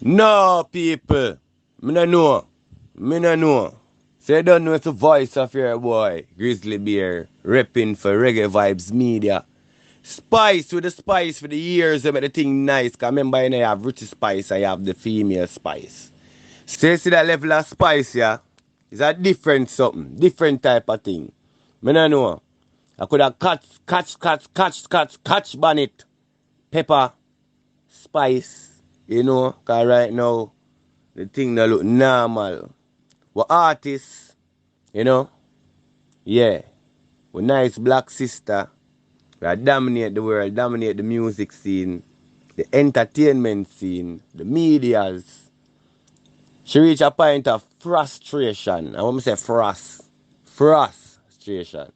No, people. Me no know. Me no know. So you don't know it's the voice of your boy, Grizzly Bear, repping for Reggae Vibes Media. Spice with the spice for the years, they make the thing nice. Cause remember, you know, you have Richie Spice, I have the female spice. So you see that level of spice, yeah? It's a different something, different type of thing. Me no know. I could have catch bonnet, pepper, spice, you know, cause right now the thing that look normal. We artists, you know, yeah. We nice black sister. We dominate the world, dominate the music scene, the entertainment scene, the medias. She reach a point of frustration. I want to say frustration.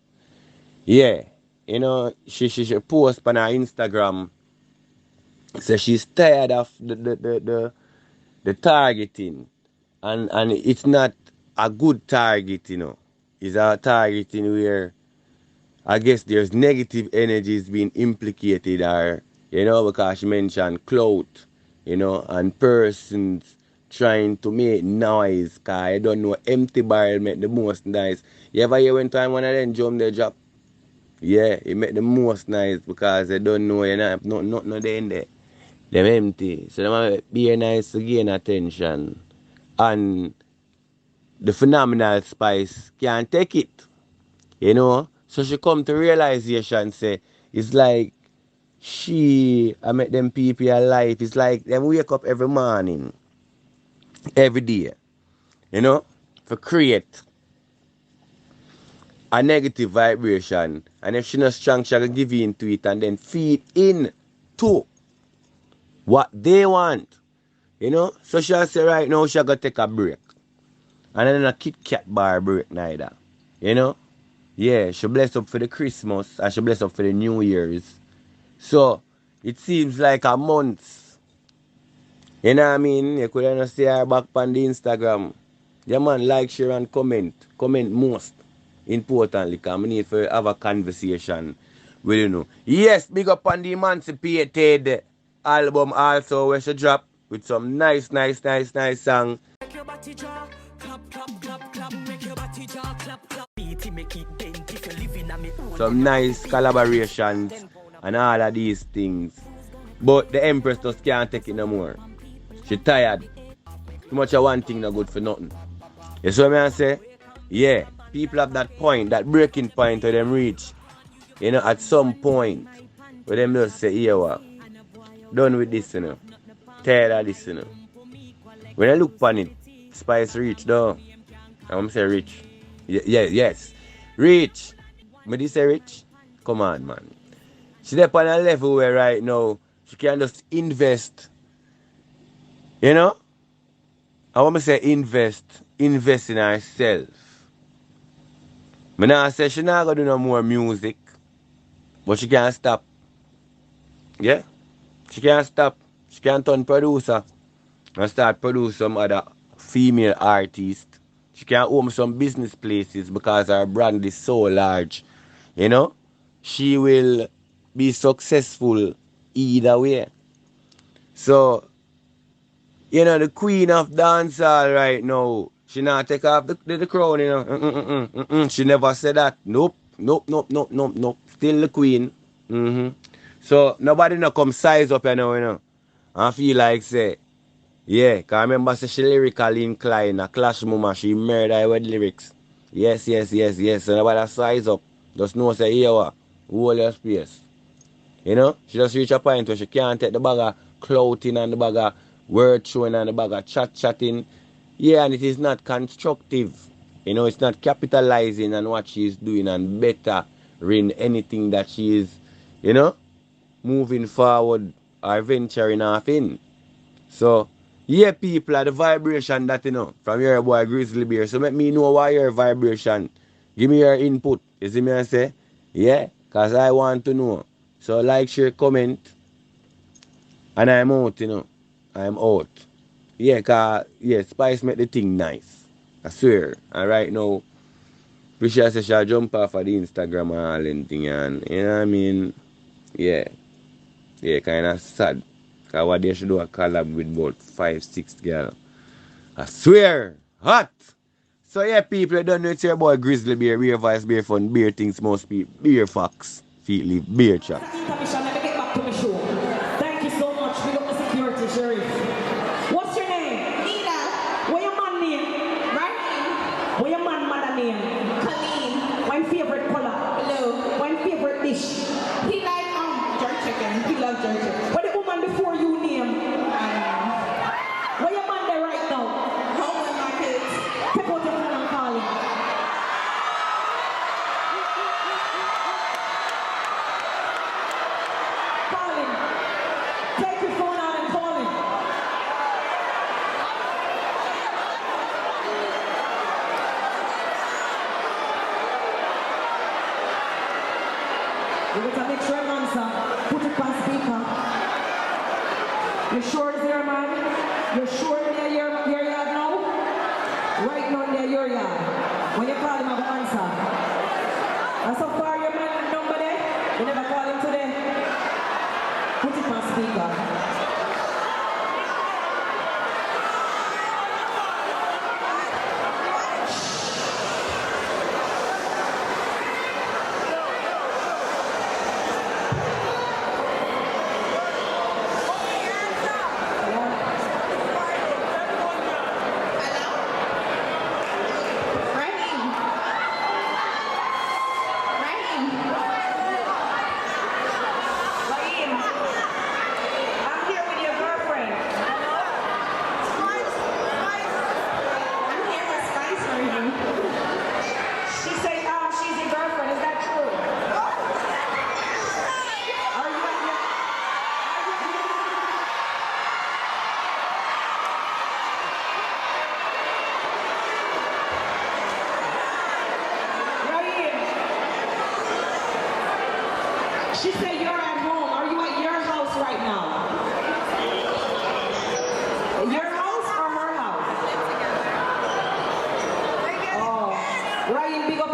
Yeah. You know, she post on her Instagram. So she's tired of the targeting. And it's not a good target, you know. It's a targeting where I guess there's negative energies being implicated, or, you know, because she mentioned clout, you know, and persons trying to make noise, because I don't know, empty barrel make the most noise. You ever hear when time one of them jump their drop? Yeah, it make the most noise because they don't know, you know, nothing in there. Them empty. So them be nice to gain attention. And the phenomenal spice can't take it. You know? So she come to realization, say, it's like I make them people alive. It's like them wake up every morning, every day, you know, for create a negative vibration. And if she not strong, she will give in to it and then feed in to what they want. You know? So she'll say right now she'll go take a break. And then a Kit Kat bar break neither. You know? Yeah, she bless up for the Christmas and she bless up for the New Year's. So it seems like a month. You know what I mean? You could not see her back on the Instagram. Yeah man, like, share and comment. Comment most importantly, because I need to have a conversation with you know. Yes, big up on the Emancipated album also where she drop with some nice song. Some nice collaborations and all of these things. But the Empress just can't take it no more. She tired. Too much of one thing not good for nothing. You see what I say? Yeah, people have that point, that breaking point where them reach. You know, at some point where them just say, yeah, what? Done with this, you know. Tired of this, you know. When I look upon it, Spice reach though. I'm gonna say rich. Yes. Rich. Me this say rich? Come on, man. She's up on a level where right now she can just invest. You know? I want to say invest in herself. Me not say she not gonna do no more music, but she can't stop. Yeah? She can't stop. She can turn producer and start produce some other female artist. She can own some business places because her brand is so large. You know? She will be successful either way. So, you know, the queen of dancehall right now, she not take off the crown, you know. She never said that. Nope. Still the queen. So, nobody no come size up, you know. I feel like, say, yeah, because I remember say she lyrically inclined, a clash mama, she murder with lyrics. Yes. So, nobody size up. Just know, say, here, what? Hold your space. You know, she just reach a point where she can't take the bag of clouting and the bag of word showing and the bag of chatting. Yeah, and it is not constructive. You know, it's not capitalizing on what she is doing and bettering anything that she is, you know, moving forward or venturing off in. So, yeah, people are the vibration that, you know, from your boy Grizzly Bear. So, let me know why your vibration. Give me your input. You see me I say? Yeah, because I want to know. So, like, share, comment. And I'm out, you know. I'm out. Yeah, because, yeah, Spice make the thing nice. I swear. And right now, wish I say she'll jump off of the Instagram and all and thing. And, you know what I mean? Yeah. Yeah, kind of sad. Cause what they should do a collab with about 5-6 girls. I swear, hot. So yeah, people don't know it's your boy Grizzly Bear, Bear Vice, Bear Fun, Bear Things Must Be, Bear Fox, Feet Leaf, Bear Chat. Let me get back to my show. Thank you so much. We got the security, Sheriff. What's your name? Nina. What your man name? Rahim. What your man mother name? Colleen. One favorite color? Blue. One favorite dish? He like jerk chicken. He loves jerk chicken. What the woman before you name? What your man there right now? Home with my kids. Take out your phone and call him. Call him. Take your phone out and call him. You better make sure you answer. Put it on speaker. You sure it's there, man? You sure near your yard now? Right now near your yard. When you call him, I will answer. And so far your man number there, you never call him today. Put it on speaker. Rahim. Rahim. Rahim, I'm here with your girlfriend. I'm here with Spice Rahim. She said she's your girlfriend. Is that true? Are you at your... Rahim. She said you're at home. Are you at your house right now? Your house or her house? Oh, Ryan, big up